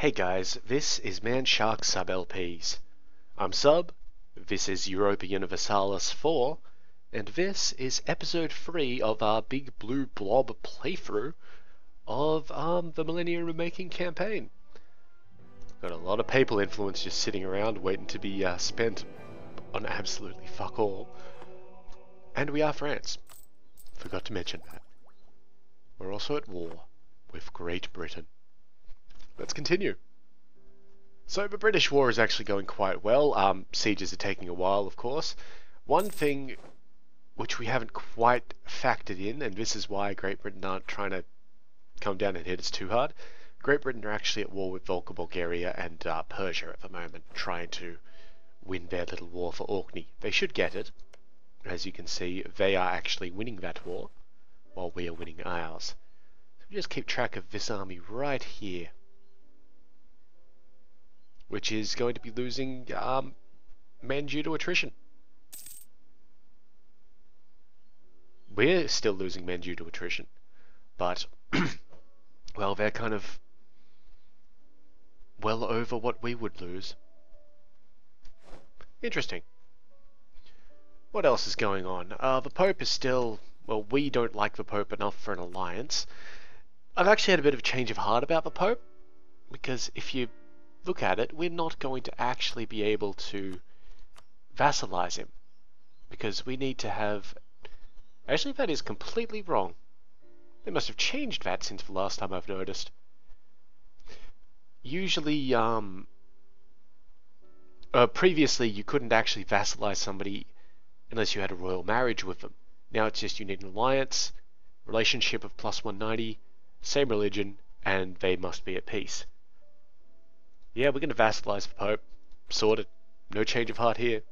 Hey guys, this is Man Shark Sub LPs. I'm Sub, this is Europa Universalis IV, and this is episode 3 of our big blue blob playthrough of the Millennium Remaking campaign. Got a lot of papal influence just sitting around waiting to be spent on absolutely fuck all. And we are France. Forgot to mention that. We're also at war with Great Britain. Let's continue. So the British war is actually going quite well. Sieges are taking a while, of course. One thing which we haven't quite factored in, and this is why Great Britain aren't trying to come down and hit us too hard. Great Britain are actually at war with Volga Bulgaria and Persia at the moment, trying to win their little war for Orkney. They should get it. As you can see, they are actually winning that war, while we are winning ours. So we just keep track of this army right here, which is going to be losing men due to attrition. We're still losing men due to attrition, but well, they're kind of well over what we would lose. Interesting. What else is going on? The Pope is still, well, we don't like the Pope enough for an alliance. I've actually had a bit of a change of heart about the Pope, because if you look at it, we're not going to actually be able to vassalize him, because we need to have... Actually, that is completely wrong. They must have changed that since the last time I've noticed. Usually, previously you couldn't actually vassalize somebody unless you had a royal marriage with them. Now it's just you need an alliance, relationship of plus 190, same religion, and they must be at peace. Yeah, we're going to vassalize the Pope. Sorted. No change of heart here.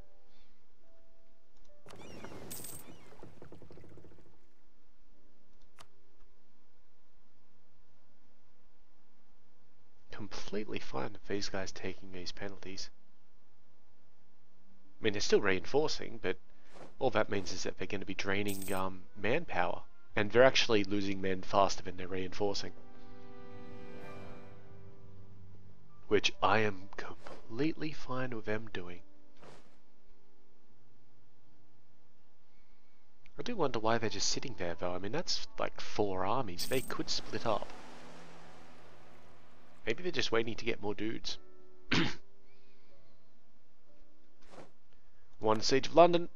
Completely fine with these guys taking these penalties. I mean, they're still reinforcing, but all that means is that they're going to be draining manpower. And they're actually losing men faster than they're reinforcing. Which I am completely fine with them doing. I do wonder why they're just sitting there though. I mean, that's like 4 armies. They could split up. Maybe they're just waiting to get more dudes. One siege of London.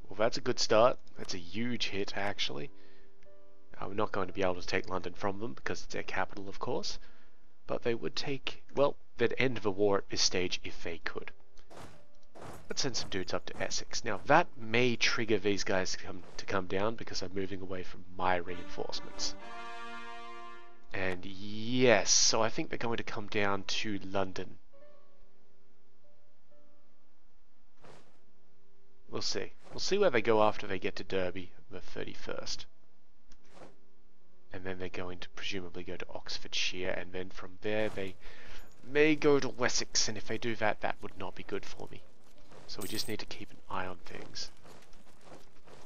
Well, that's a good start. That's a huge hit, actually. We're not going to be able to take London from them because it's their capital, of course. But they would take... Well, they'd end the war at this stage if they could. Let's send some dudes up to Essex. Now, that may trigger these guys to come down because I'm moving away from my reinforcements. And yes, so I think they're going to come down to London. We'll see. We'll see where they go after they get to Derby, the 31st. And then they're going to presumably go to Oxfordshire, and then from there they may go to Wessex, and if they do that, that would not be good for me. So we just need to keep an eye on things.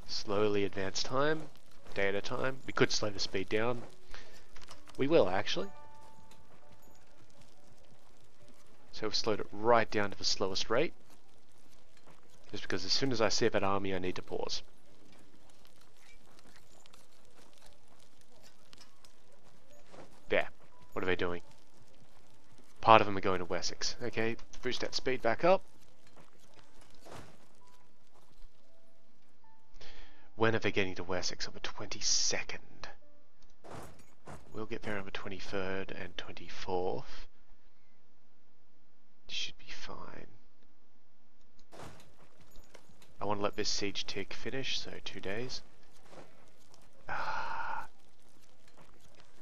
Slowly advance time, day at a time. We could slow the speed down. We will, actually. So we've slowed it right down to the slowest rate. Just because as soon as I see that army, I need to pause. There. What are they doing? Part of them are going to Wessex. Okay, boost that speed back up. When are they getting to Wessex? On the 22nd. We'll get there on the 23rd and 24th. Should be fine. I want to let this siege tick finish, so 2 days. It's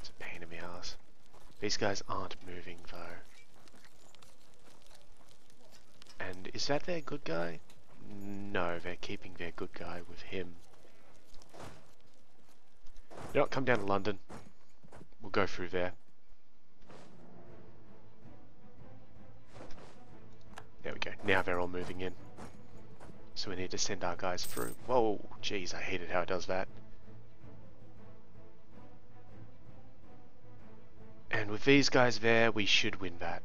a pain in the ass. These guys aren't moving though. And is that their good guy? No, they're keeping their good guy with him. You know what, come down to London. We'll go through there. There we go. Now they're all moving in. So we need to send our guys through. Whoa, jeez, I hated how it does that. And with these guys there, we should win that.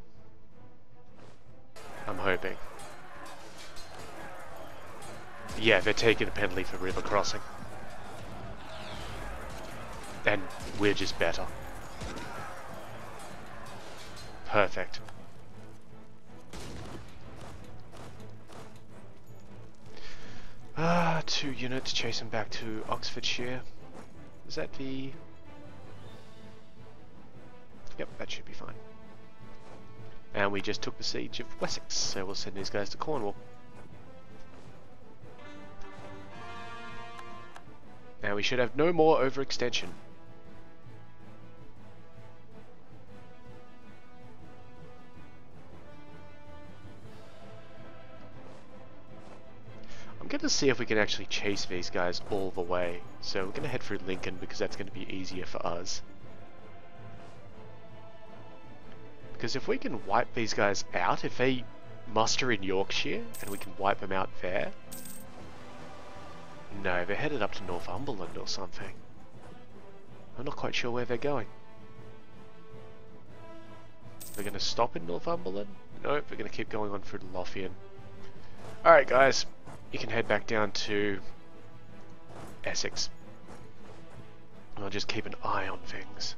I'm hoping. Yeah, they're taking a penalty for river crossing. And we're just better. Perfect. Ah, 2 units chasing back to Oxfordshire. Is that the... Yep, that should be fine. And we just took the siege of Wessex, so we'll send these guys to Cornwall. And we should have no more overextension. I'm going to see if we can actually chase these guys all the way. So we're going to head through Lincoln because that's going to be easier for us. Because if we can wipe these guys out, if they muster in Yorkshire and we can wipe them out there... No, they're headed up to Northumberland or something. I'm not quite sure where they're going. They're going to stop in Northumberland? Nope, they're going to keep going on through the Lothian. Alright guys, you can head back down to Essex. And I'll just keep an eye on things.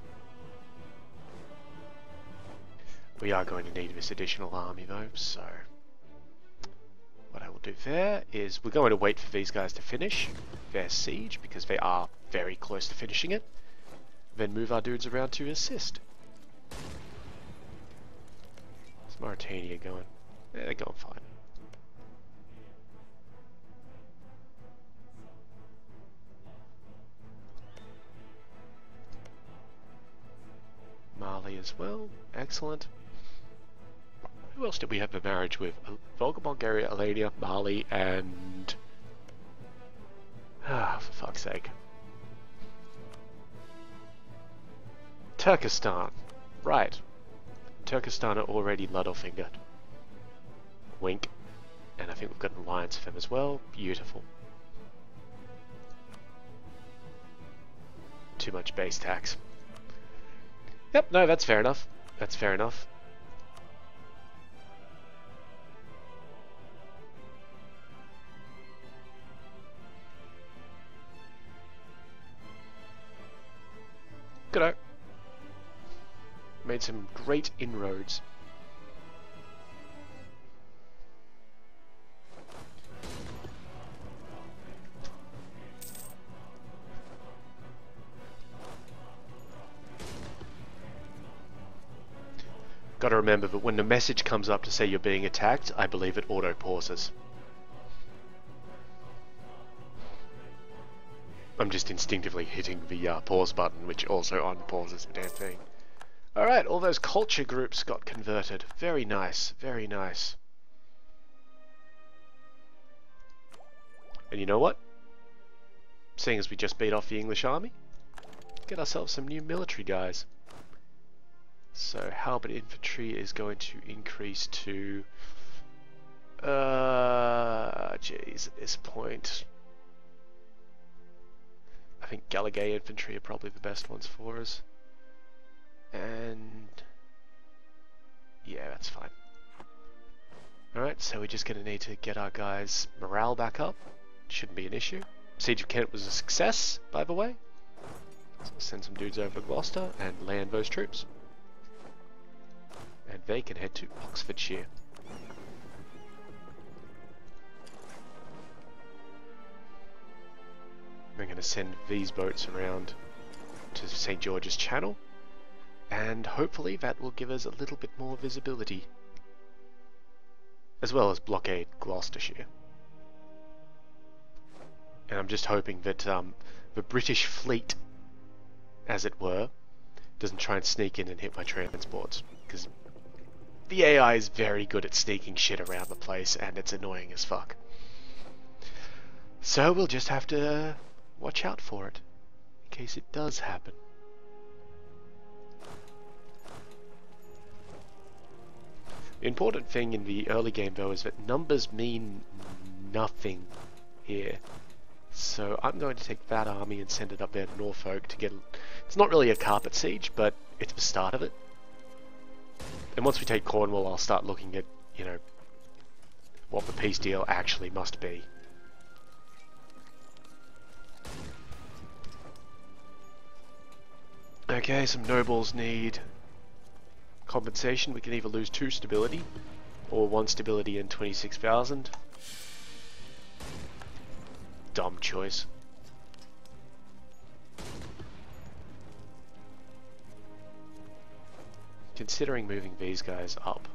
We are going to need this additional army though, so... What I will do there is we're going to wait for these guys to finish their siege because they are very close to finishing it. Then move our dudes around to assist. How's Mauritania going? Yeah, they're going fine. Mali as well, excellent. Who else did we have a marriage with? Volga Bulgaria, Albania, Mali, and... Ah, for fuck's sake. Turkestan. Right. Turkestan are already Littlefingered. Wink. And I think we've got an alliance with them as well. Beautiful. Too much base tax. Yep, no, that's fair enough. That's fair enough. Good. Made some great inroads. Gotta remember that when the message comes up to say you're being attacked, I believe it auto-pauses. I'm just instinctively hitting the pause button, which also unpauses the damn thing. Alright, all those culture groups got converted. Very nice, very nice. And you know what? Seeing as we just beat off the English army, get ourselves some new military guys. So halberd infantry is going to increase to... Jeez, at this point... I think Gallagher infantry are probably the best ones for us. And... yeah, that's fine. Alright, so we're just going to need to get our guys' morale back up. Shouldn't be an issue. Siege of Kent was a success, by the way. So we'll send some dudes over to Gloucester and land those troops. And they can head to Oxfordshire. We're going to send these boats around to St. George's Channel, and hopefully that will give us a little bit more visibility, as well as blockade Gloucestershire. And I'm just hoping that the British fleet, as it were, doesn't try and sneak in and hit my transports, because the AI is very good at sneaking shit around the place, and it's annoying as fuck. So we'll just have to watch out for it, in case it does happen. The important thing in the early game though is that numbers mean nothing here. So I'm going to take that army and send it up there to Norfolk to get... It's not really a carpet siege, but it's the start of it. And once we take Cornwall, I'll start looking at, you know, what the peace deal actually must be. Okay, some nobles need compensation. We can either lose 2 stability or 1 stability and 26,000. Dumb choice. Considering moving these guys up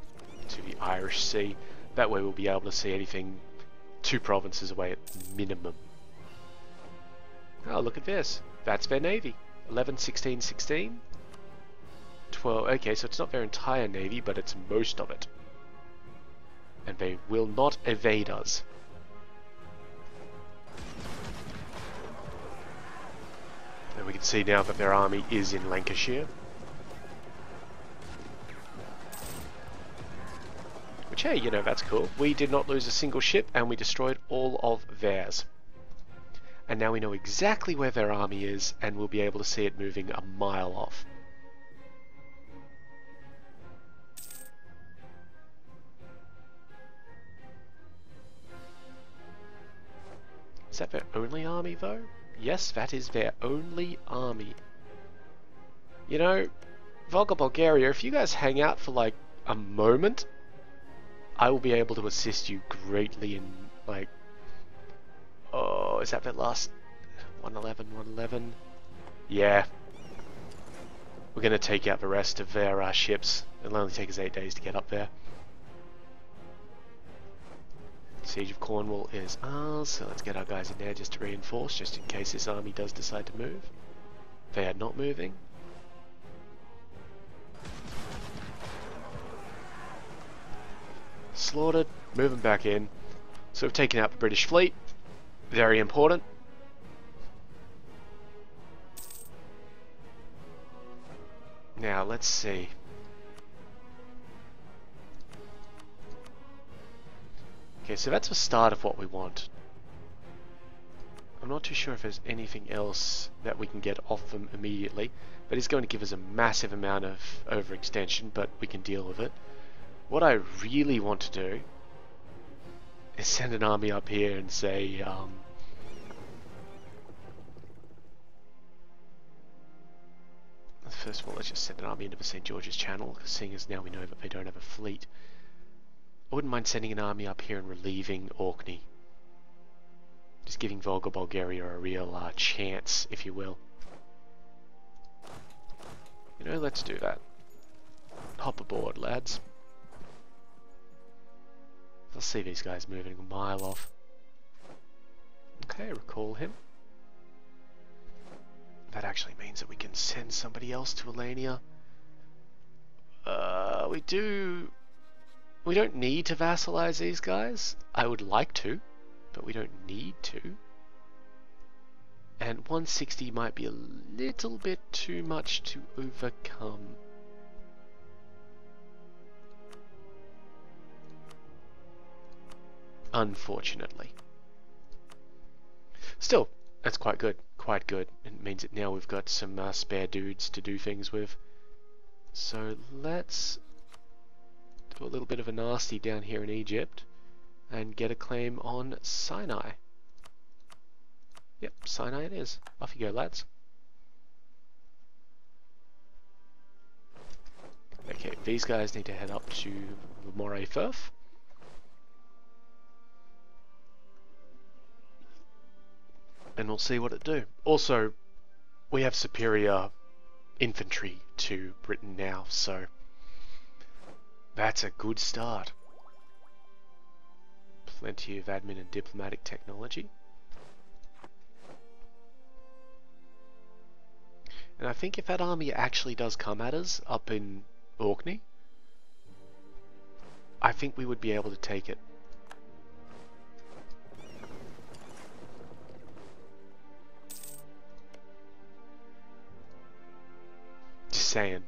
to the Irish Sea, that way we'll be able to see anything 2 provinces away at minimum. Oh, look at this. That's their navy. 11, 16, 16. 12. Okay, so it's not their entire navy, but it's most of it. And they will not evade us. And we can see now that their army is in Lancashire. Which, hey, you know, that's cool. We did not lose a single ship, and we destroyed all of theirs. And now we know exactly where their army is, and we'll be able to see it moving a mile off. Is that their only army, though? Yes, that is their only army. You know, Volga Bulgaria, if you guys hang out for like a moment, I will be able to assist you greatly in, like... Oh, is that last 111, 111? Yeah. We're going to take out the rest of their ships. It'll only take us 8 days to get up there. Siege of Cornwall is ours, so let's get our guys in there just to reinforce, just in case this army does decide to move. They are not moving. Slaughtered, move them back in. So we've taken out the British fleet. Very important. Now, let's see. Okay, so that's the start of what we want. I'm not too sure if there's anything else that we can get off them immediately, but it's going to give us a massive amount of overextension, but we can deal with it. What I really want to do is send an army up here and say, first of all, let's just send an army into the St. George's Channel, seeing as now we know that they don't have a fleet. I wouldn't mind sending an army up here and relieving Orkney. Just giving Volga Bulgaria a real chance, if you will. You know, let's do that. Hop aboard, lads. I'll see these guys moving a mile off. Okay, recall him. That actually means that we can send somebody else to Alania. We don't need to vassalize these guys. I would like to, but we don't need to. And 160 might be a little bit too much to overcome. Unfortunately. Still, that's quite good. Quite good. It means that now we've got some spare dudes to do things with. So let's do a little bit of a nasty down here in Egypt and get a claim on Sinai. Yep, Sinai it is. Off you go, lads. Okay, these guys need to head up to the Moray Firth. And we'll see what it do. Also, we have superior infantry to Britain now, so that's a good start. Plenty of admin and diplomatic technology. And I think if that army actually does come at us up in Orkney, I think we would be able to take it. Just saying.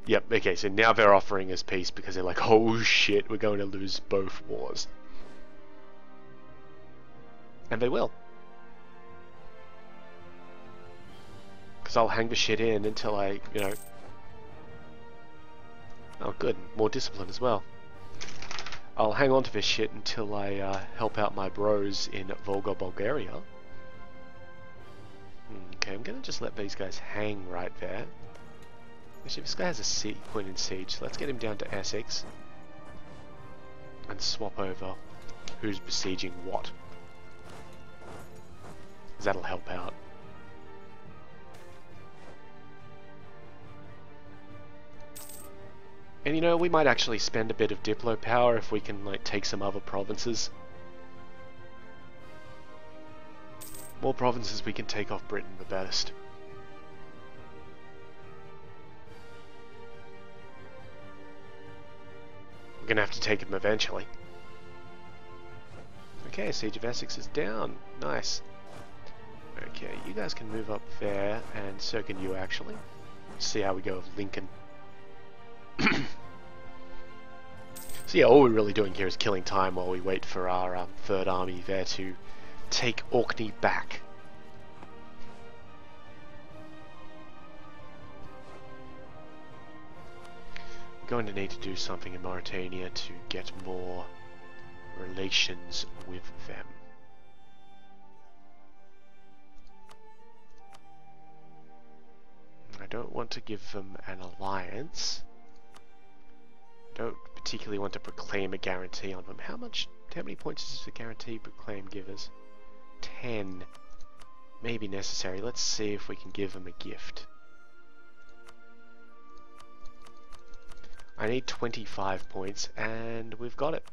Yep, okay, so now they're offering us peace because they're like, oh shit, we're going to lose both wars. And they will. Because I'll hang the shit in until I, you know... Oh good, more discipline as well. I'll hang on to this shit until I help out my bros in Volga Bulgaria. Okay, I'm gonna just let these guys hang right there. Actually, this guy has a point in siege, so let's get him down to Essex. And swap over who's besieging what. Because that'll help out. And you know, we might actually spend a bit of Diplo power if we can like take some other provinces. More provinces we can take off Britain, the best. We're gonna have to take them eventually. Okay, Siege of Essex is down. Nice. Okay, you guys can move up there, and so can you actually. See how we go with Lincoln. So yeah, all we're really doing here is killing time while we wait for our Third Army there to take Orkney back. I'm going to need to do something in Mauritania to get more relations with them. I don't want to give them an alliance. Don't particularly want to proclaim a guarantee on them. How many points does the guarantee proclaim give us? 10. Maybe necessary. Let's see if we can give them a gift. I need 25 points, and we've got it.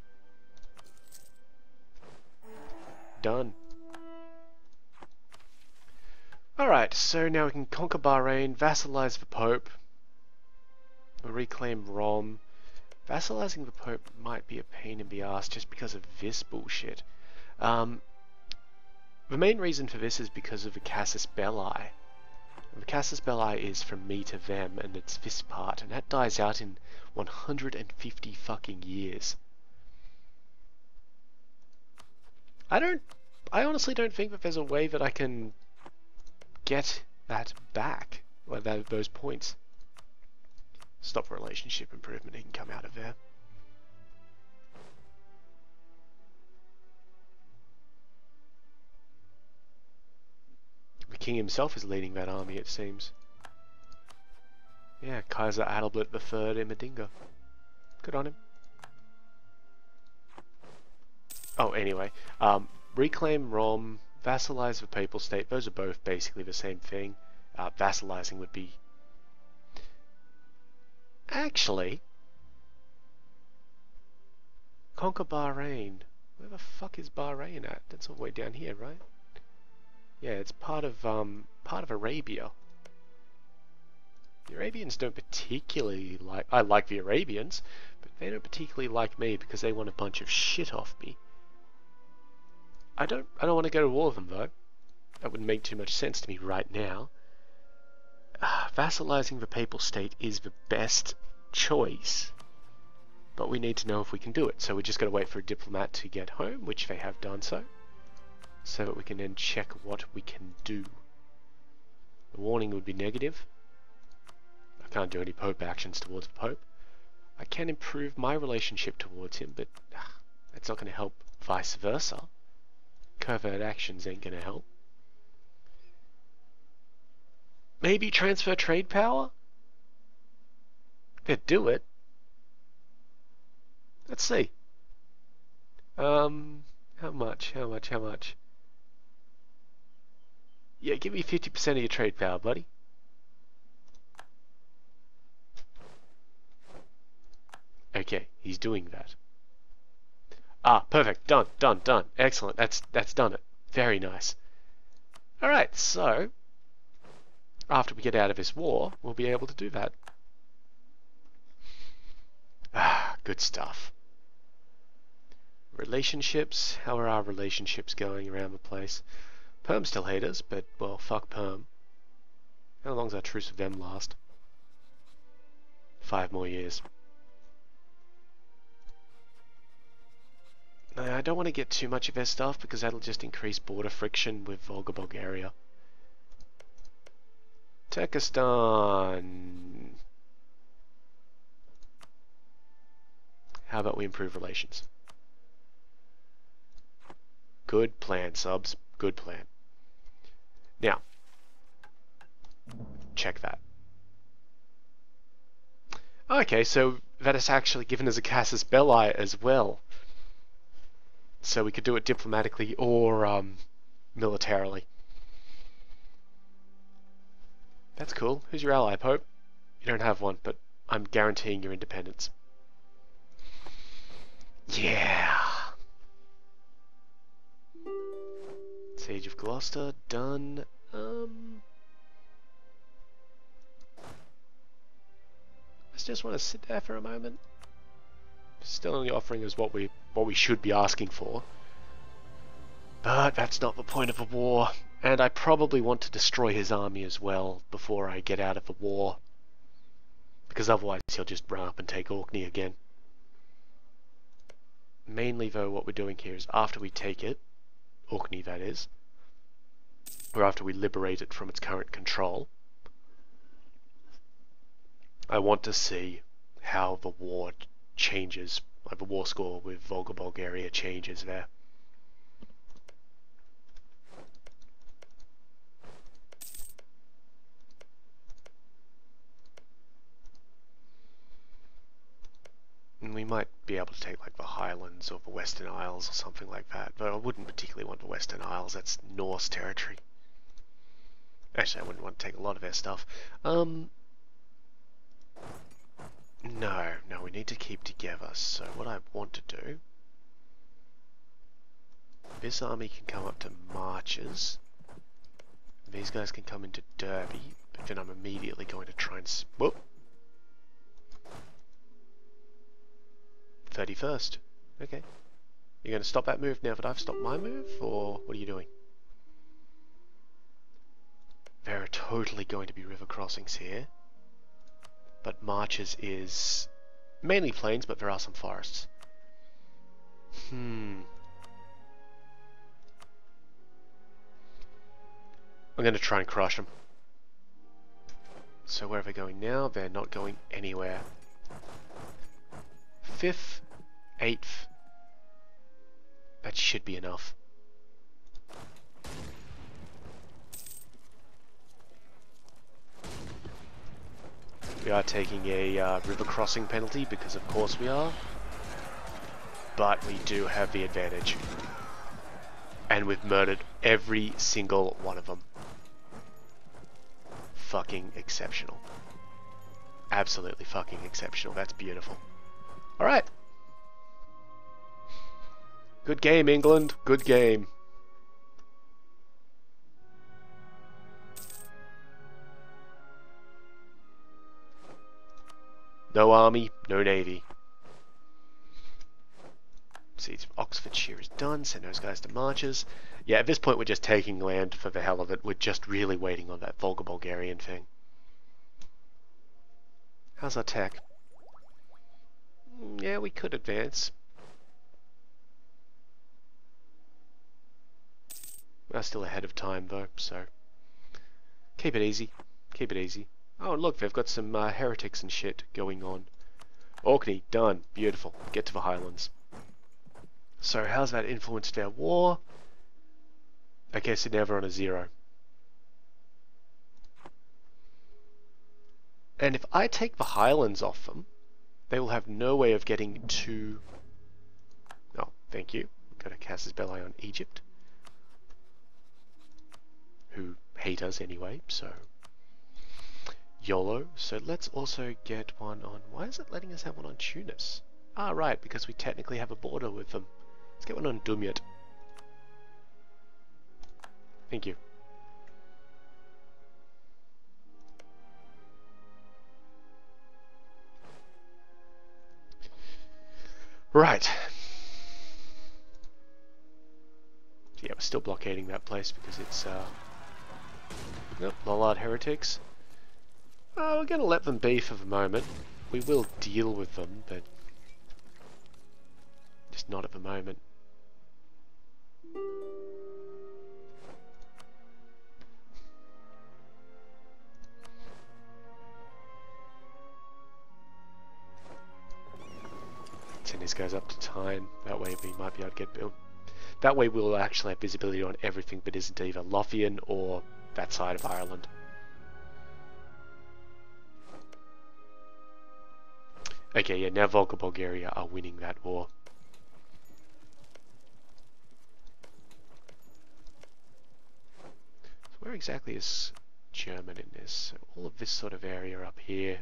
Done. Alright, so now we can conquer Bahrain, vassalize the Pope, reclaim Rome. Vassalizing the Pope might be a pain in the ass just because of this bullshit. The main reason for this is because of the Casus Belli. The Casus Belli is from me to them, and it's this part, and that dies out in 150 fucking years. I honestly don't think that there's a way that I can get that back, or those points. Stop relationship improvement, he can come out of there. The king himself is leading that army, it seems. Yeah, Kaiser Adalbert III in Medinga. Good on him. Oh, anyway, reclaim Rome, vassalize the Papal State, those are both basically the same thing. Vassalizing would be... Actually, conquer Bahrain. Where the fuck is Bahrain at? That's all the way down here, right? Yeah, it's part of Arabia. The Arabians don't particularly like... I like the Arabians, but they don't particularly like me because they want a bunch of shit off me. I don't want to go to war with them though. That wouldn't make too much sense to me right now. Vassalizing the Papal State is the best choice, but we need to know if we can do it. So we just got to wait for a diplomat to get home, which they have done so that we can then check what we can do. The warning would be negative. I can't do any Pope actions towards the Pope. I can improve my relationship towards him, but that's not going to help vice versa. Covert actions ain't going to help. Maybe transfer trade power? They'd do it. Let's see. How much? Yeah, give me 50% of your trade power, buddy. Okay, he's doing that. Ah, perfect. Done. Excellent. That's done it. Very nice. Alright, so after we get out of this war, we'll be able to do that. Ah, good stuff. Relationships. How are our relationships going around the place? Perm still hate us, but, well, fuck Perm. How long's our truce with them last? 5 more years. I don't want to get too much of their stuff because that'll just increase border friction with Volga Bulgaria. Turkestan. How about we improve relations? Good plan, subs. Good plan. Now, check that. Okay, so that has actually given us a casus belli as well. So we could do it diplomatically or militarily. That's cool. Who's your ally, Pope? You don't have one, but I'm guaranteeing your independence. Yeah! Siege of Gloucester, done. I just want to sit there for a moment. Still only offering us what we should be asking for. But that's not the point of a war. And I probably want to destroy his army as well before I get out of the war. Because otherwise he'll just run up and take Orkney again. Mainly though what we're doing here is after we take it, Orkney that is, or after we liberate it from its current control, I want to see how the war changes, like the war score with Volga Bulgaria changes there. And we might be able to take like the Highlands or the Western Isles or something like that, but I wouldn't particularly want the Western Isles, that's Norse territory. Actually, I wouldn't want to take a lot of their stuff. No, we need to keep together, so what I want to do, this army can come up to Marches, these guys can come into Derby, but then I'm immediately going to try and... Whoop! 31st. Okay. You're going to stop that move now that I've stopped my move, or what are you doing? There are totally going to be river crossings here. But Marches is mainly plains, but there are some forests. I'm going to try and crush them. So where are they going now? They're not going anywhere. 5th, 8th. That should be enough. We are taking a river crossing penalty because of course we are. But we do have the advantage. And we've murdered every single one of them. Fucking exceptional. Absolutely fucking exceptional. That's beautiful. Alright. Good game, England. Good game. No army, no navy. See, Oxfordshire is done. Send those guys to Marches. Yeah, at this point we're just taking land for the hell of it. We're just really waiting on that Volga Bulgarian thing. How's our tech? Yeah, we could advance. We're still ahead of time though, so keep it easy. Keep it easy. Oh, look, they've got some heretics and shit going on. Orkney, done. Beautiful. Get to the Highlands. So, how's that influenced their war? Okay, so now we're on a 0. And if I take the Highlands off them, they will have no way of getting to... Oh, thank you. We've got a casus belli on Egypt, who hate us anyway, so... YOLO. So let's also get one on... Why is it letting us have one on Tunis? Ah, right, because we technically have a border with them. Let's get one on Dumyat. Thank you. Right. So yeah, we're still blockading that place because it's... Nope, Lollard heretics. We're going to let them be for the moment. We will deal with them, but just not at the moment. Send these guys up to time. That way we might be able to get built. That way we'll actually have visibility on everything that isn't either Lothian or that side of Ireland. Okay, yeah, now Volga Bulgaria are winning that war. So where exactly is German in this? So all of this sort of area up here.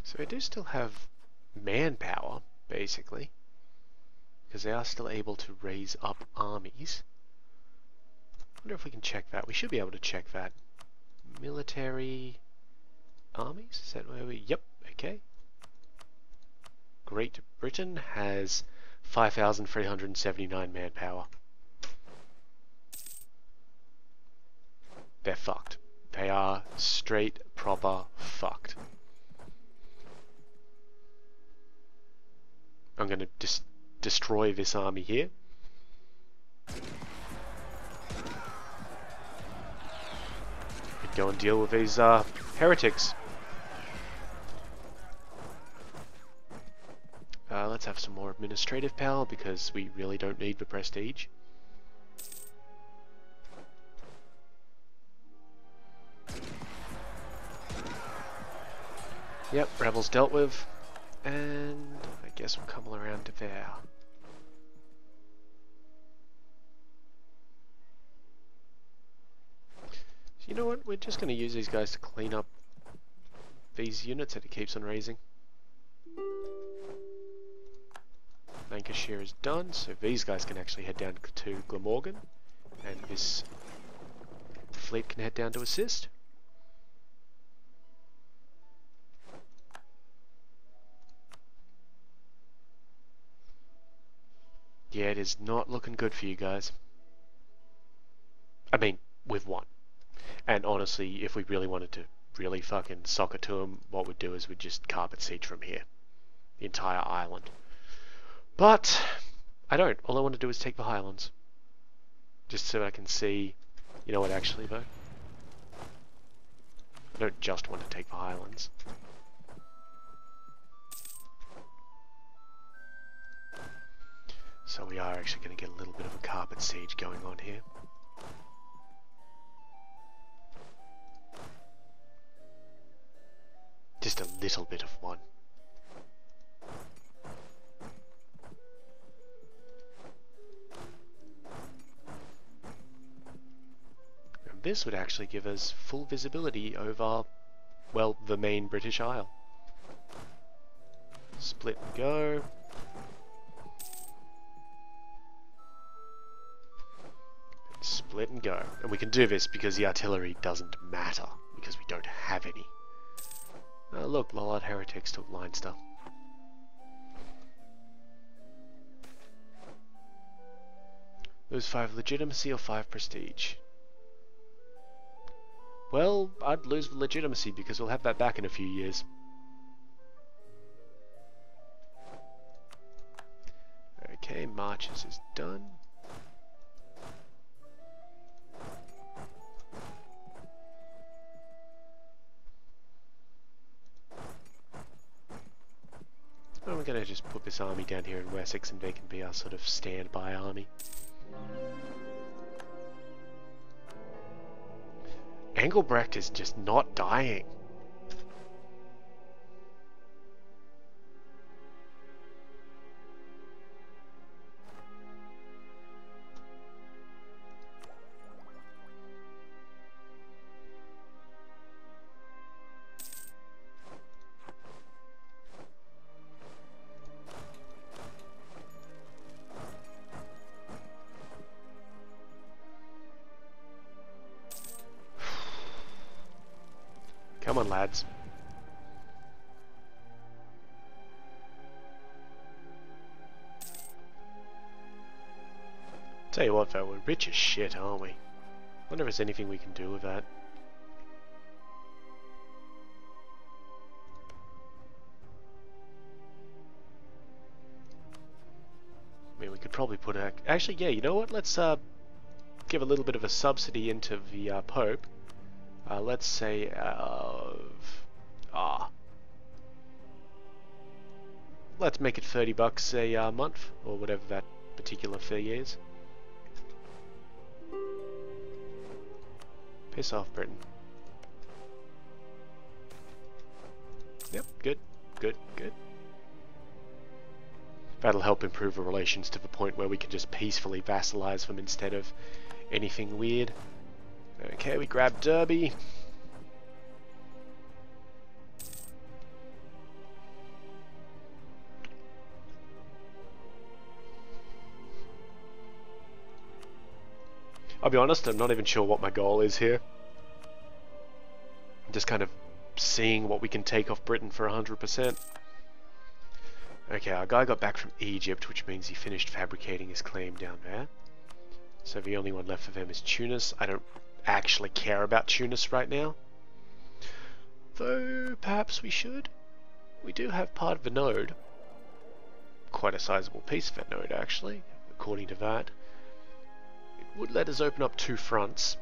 So they do still have manpower, basically, because they are still able to raise up armies. I wonder if we can check that. We should be able to check that. Military armies? Is that where we... Yep, okay. Great Britain has 5,379 manpower. They're fucked. They are straight, proper fucked. I'm going to destroy this army here. And go and deal with these heretics. Let's have some more administrative power because we really don't need the prestige. Yep, rebels dealt with. And I guess we'll come around to there. So you know what? We're just going to use these guys to clean up these units that it keeps on raising. Lancashire is done, so these guys can actually head down to Glamorgan, and this fleet can head down to assist. Yeah, it is not looking good for you guys. I mean, with one. And honestly, if we really wanted to really fucking sock it to them, what we'd do is we'd just carpet siege from here. The entire island. But I don't. All I want to do is take the Highlands. Just so I can see... You know what, actually, though? I don't just want to take the Highlands. So we are actually going to get a little bit of a carpet siege going on here. Just a little bit of one. And this would actually give us full visibility over, well, the main British Isle. Split and go. Split and go. And we can do this because the artillery doesn't matter, because we don't have any. Look, Lollard Heretics took Leinster. Lose 5 legitimacy or 5 prestige? Well, I'd lose the legitimacy because we'll have that back in a few years. Okay, marches is done. And we're going to just put this army down here in Wessex and they can be our sort of standby army. Engelbrecht is just not dying. Come on, lads. Tell you what though, we're rich as shit, aren't we? Wonder if there's anything we can do with that. I mean, we could probably put a... Actually, yeah, you know what? Let's give a little bit of a subsidy into the Pope. Let's say let's make it $30 a month, or whatever that particular fee is. Piss off, Britain. Yep, good, good, good. That'll help improve the relations to the point where we can just peacefully vassalize them instead of anything weird. Okay, we grab Derby. I'll be honest, I'm not even sure what my goal is here. I'm just kind of seeing what we can take off Britain for 100%. Okay, our guy got back from Egypt, which means he finished fabricating his claim down there. So the only one left for them is Tunis. I don't actually care about Tunis right now. Though, perhaps we should. We do have part of the node. Quite a sizable piece of that node, actually, according to that. It would let us open up 2 fronts.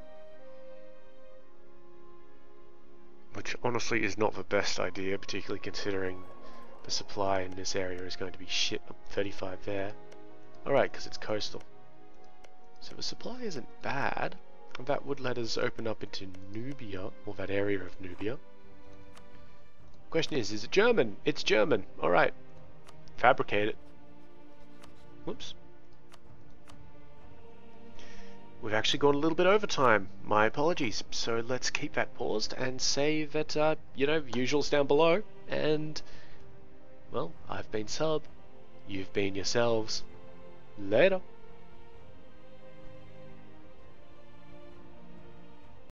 Which honestly is not the best idea, particularly considering the supply in this area is going to be shit. 35 there. Alright, because it's coastal. So the supply isn't bad. That would let us open up into Nubia, or that area of Nubia. Question is it German? It's German. Alright. Fabricate it. Whoops. We've actually gone a little bit over time. My apologies. So let's keep that paused and say that, you know, usual's down below. And, well, I've been Sub. You've been yourselves. Later.